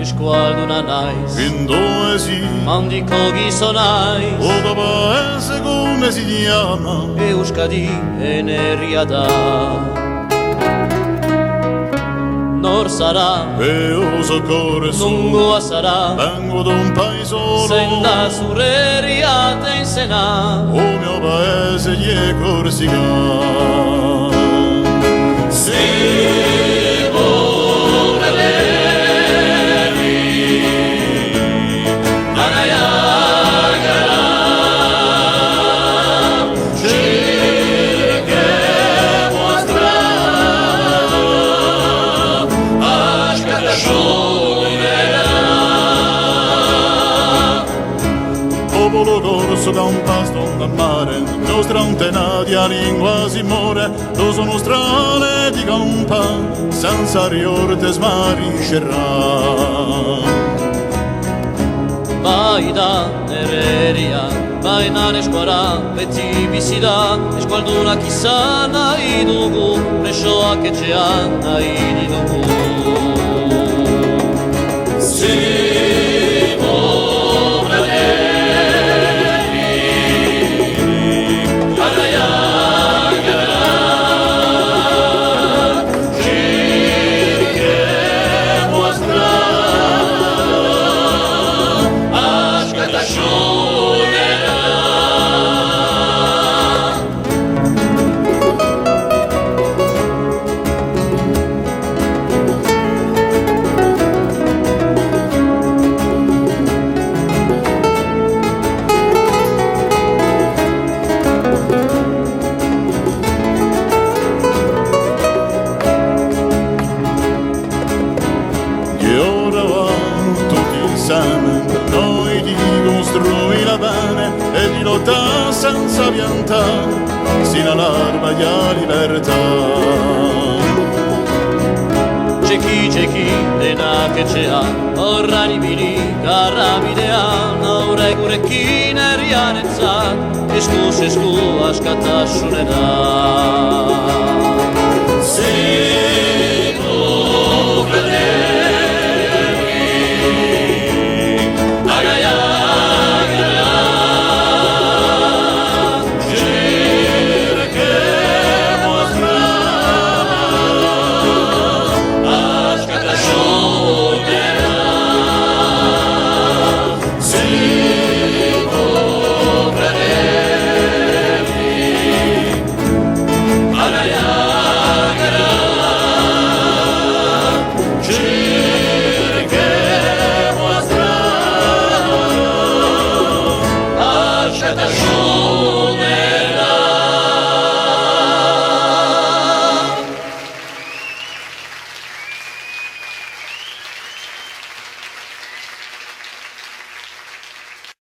Esquaduna nais, Indoesi, mandiko gizonaiz, oda paese come si chiama? Euskadi energia da. Nor sarà, Io soccorre su, lungoa sarà, vengo da un paesolo, senda sureriate in Sena. o mio paese gli è Corsica. Popolo corso da un pasto da mare, nostra antenati a lingua si muore, lo sono strane di campa, senza riorte smariscerà. Vai da nereria, vai na nesquara, veti bisida, esqualduna kisana idugu, neshoa che c'è anna idugu. Per noi di costruire bene e di lottare senza piantare sino all'arma di libertà. C'è chi, nena che c'è ha, ora ribili, carabidea, ora i curecchi nerianezza, escu, ascata shuneda. Cercheremo a strada,